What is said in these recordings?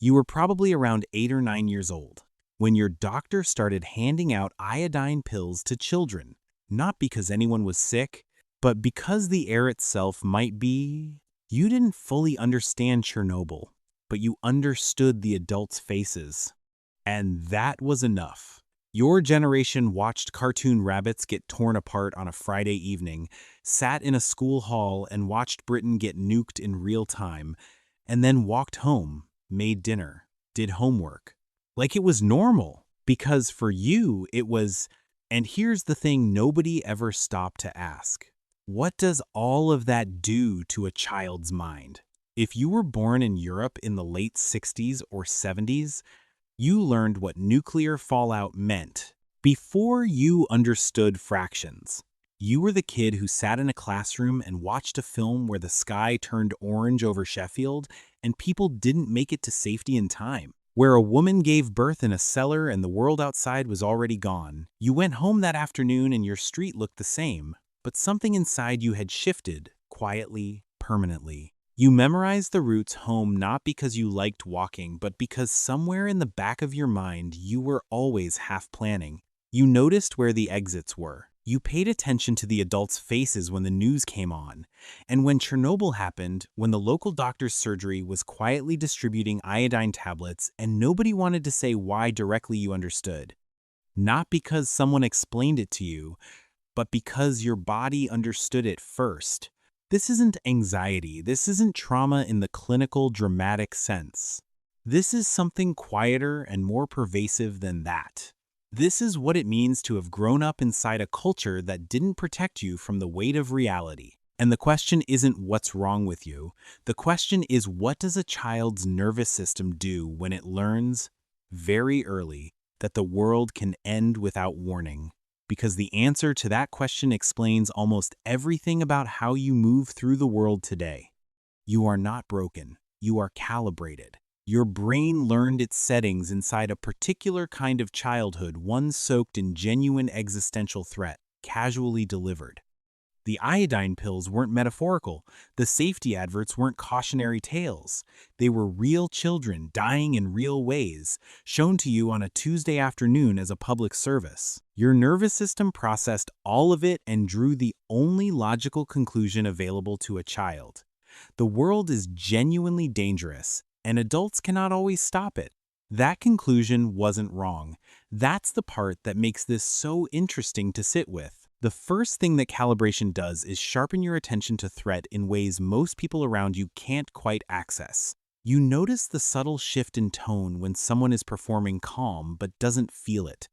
You were probably around 8 or 9 years old when your doctor started handing out iodine pills to children, not because anyone was sick, but because the air itself might be. You didn't fully understand Chernobyl, but you understood the adults' faces. And that was enough. Your generation watched cartoon rabbits get torn apart on a Friday evening, sat in a school hall and watched Britain get nuked in real time, and then walked home, made dinner, did homework. Like it was normal, because for you it was. And here's the thing nobody ever stopped to ask. What does all of that do to a child's mind? If you were born in Europe in the late 60s or 70s, you learned what nuclear fallout meant before you understood fractions. You were the kid who sat in a classroom and watched a film where the sky turned orange over Sheffield and people didn't make it to safety in time, where a woman gave birth in a cellar and the world outside was already gone. You went home that afternoon and your street looked the same, but something inside you had shifted, quietly, permanently. You memorized the routes home not because you liked walking, but because somewhere in the back of your mind you were always half planning. You noticed where the exits were. You paid attention to the adults' faces when the news came on. And when Chernobyl happened, when the local doctor's surgery was quietly distributing iodine tablets and nobody wanted to say why directly, you understood. Not because someone explained it to you, but because your body understood it first. This isn't anxiety. This isn't trauma in the clinical, dramatic sense. This is something quieter and more pervasive than that. This is what it means to have grown up inside a culture that didn't protect you from the weight of reality. And the question isn't what's wrong with you. The question is, what does a child's nervous system do when it learns, very early, that the world can end without warning? Because the answer to that question explains almost everything about how you move through the world today. You are not broken. You are calibrated. Your brain learned its settings inside a particular kind of childhood, one soaked in genuine existential threat, casually delivered. The iodine pills weren't metaphorical. The safety adverts weren't cautionary tales. They were real children dying in real ways, shown to you on a Tuesday afternoon as a public service. Your nervous system processed all of it and drew the only logical conclusion available to a child. The world is genuinely dangerous, and adults cannot always stop it. That conclusion wasn't wrong. That's the part that makes this so interesting to sit with. The first thing that calibration does is sharpen your attention to threat in ways most people around you can't quite access. You notice the subtle shift in tone when someone is performing calm but doesn't feel it.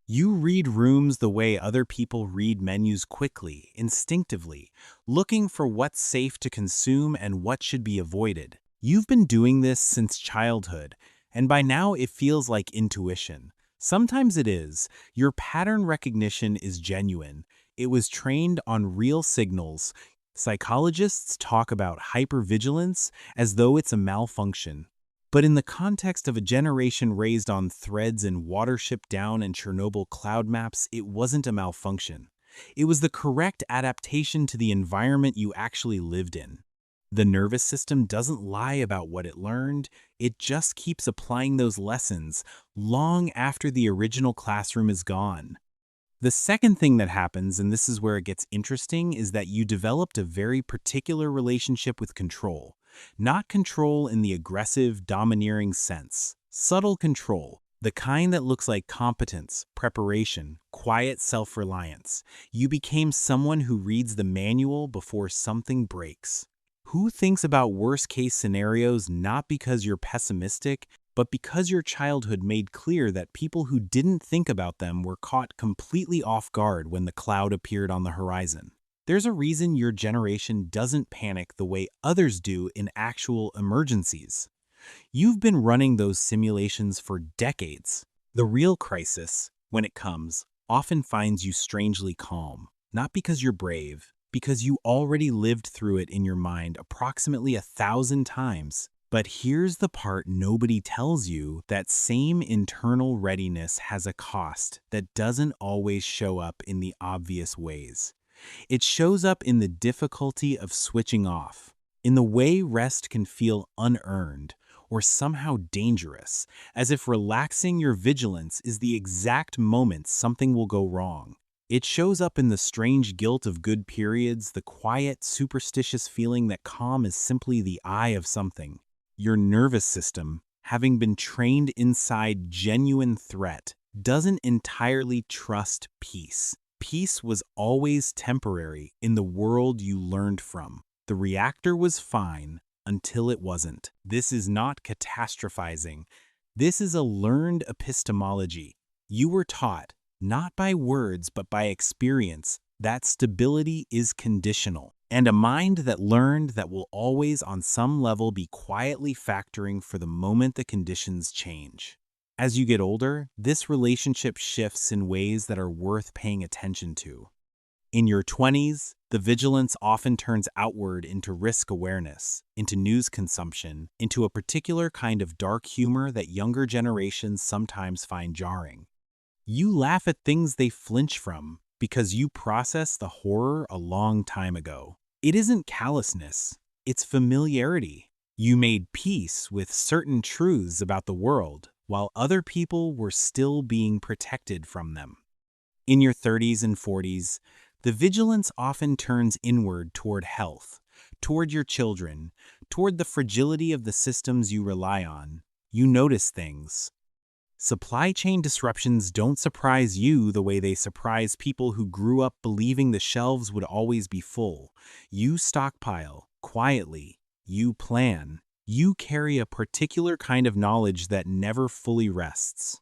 You read rooms the way other people read menus, quickly, instinctively, looking for what's safe to consume and what should be avoided. You've been doing this since childhood, and by now it feels like intuition. Sometimes it is. Your pattern recognition is genuine. It was trained on real signals. Psychologists talk about hypervigilance as though it's a malfunction. But in the context of a generation raised on threads in Watership Down and Chernobyl cloud maps, it wasn't a malfunction. It was the correct adaptation to the environment you actually lived in. The nervous system doesn't lie about what it learned, it just keeps applying those lessons long after the original classroom is gone. The second thing that happens, and this is where it gets interesting, is that you developed a very particular relationship with control. Not control in the aggressive, domineering sense. Subtle control. The kind that looks like competence, preparation, quiet self-reliance. You became someone who reads the manual before something breaks. Who thinks about worst-case scenarios not because you're pessimistic, but because your childhood made clear that people who didn't think about them were caught completely off guard when the cloud appeared on the horizon. There's a reason your generation doesn't panic the way others do in actual emergencies. You've been running those simulations for decades. The real crisis, when it comes, often finds you strangely calm, not because you're brave, because you already lived through it in your mind approximately 1,000 times. But here's the part nobody tells you: that same internal readiness has a cost that doesn't always show up in the obvious ways. It shows up in the difficulty of switching off, in the way rest can feel unearned, or somehow dangerous, as if relaxing your vigilance is the exact moment something will go wrong. It shows up in the strange guilt of good periods, the quiet, superstitious feeling that calm is simply the eye of something. Your nervous system, having been trained inside genuine threat, doesn't entirely trust peace. Peace was always temporary in the world you learned from. The reactor was fine until it wasn't. This is not catastrophizing. This is a learned epistemology. You were taught, not by words but by experience, that stability is conditional. And a mind that learned that will always on some level be quietly factoring for the moment the conditions change. As you get older, this relationship shifts in ways that are worth paying attention to. In your 20s, the vigilance often turns outward into risk awareness, into news consumption, into a particular kind of dark humor that younger generations sometimes find jarring. You laugh at things they flinch from because you processed the horror a long time ago. It isn't callousness, it's familiarity. You made peace with certain truths about the world while other people were still being protected from them. In your 30s and 40s, the vigilance often turns inward toward health, toward your children, toward the fragility of the systems you rely on. You notice things. Supply chain disruptions don't surprise you the way they surprise people who grew up believing the shelves would always be full. You stockpile, quietly. You plan. You carry a particular kind of knowledge that never fully rests.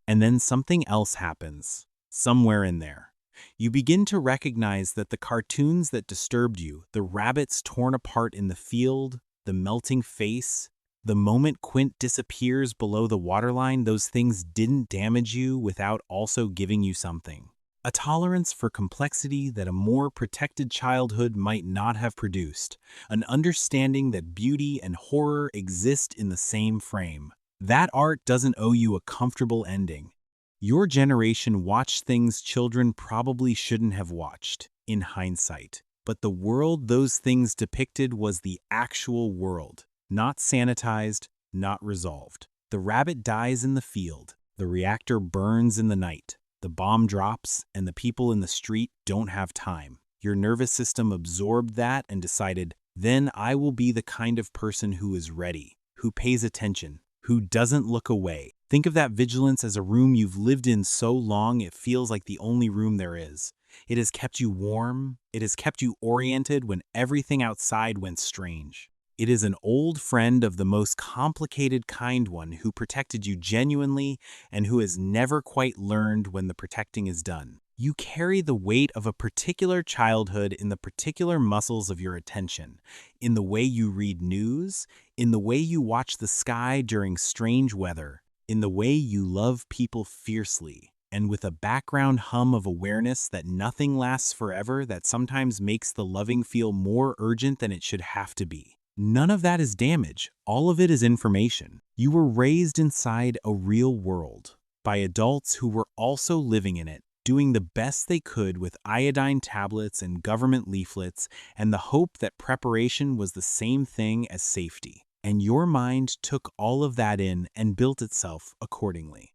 And then something else happens, somewhere in there. You begin to recognize that the cartoons that disturbed you, the rabbits torn apart in the field, the melting face, the moment Quint disappears below the waterline, those things didn't damage you without also giving you something. A tolerance for complexity that a more protected childhood might not have produced. An understanding that beauty and horror exist in the same frame. That art doesn't owe you a comfortable ending. Your generation watched things children probably shouldn't have watched, in hindsight. But the world those things depicted was the actual world. Not sanitized, not resolved. The rabbit dies in the field. The reactor burns in the night. The bomb drops, and the people in the street don't have time. Your nervous system absorbed that and decided, then I will be the kind of person who is ready, who pays attention, who doesn't look away. Think of that vigilance as a room you've lived in so long it feels like the only room there is. It has kept you warm. It has kept you oriented when everything outside went strange. It is an old friend of the most complicated kind, one who protected you genuinely and who has never quite learned when the protecting is done. You carry the weight of a particular childhood in the particular muscles of your attention, in the way you read news, in the way you watch the sky during strange weather, in the way you love people fiercely, and with a background hum of awareness that nothing lasts forever, that sometimes makes the loving feel more urgent than it should have to be. None of that is damage. All of it is information. You were raised inside a real world by adults who were also living in it, doing the best they could with iodine tablets and government leaflets and the hope that preparation was the same thing as safety. And your mind took all of that in and built itself accordingly.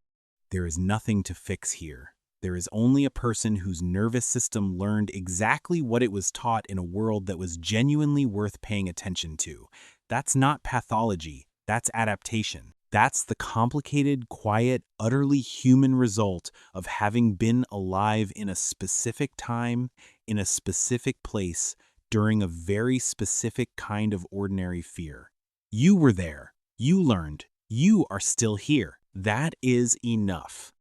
There is nothing to fix here. There is only a person whose nervous system learned exactly what it was taught in a world that was genuinely worth paying attention to. That's not pathology, that's adaptation. That's the complicated, quiet, utterly human result of having been alive in a specific time, in a specific place, during a very specific kind of ordinary fear. You were there. You learned. You are still here. That is enough.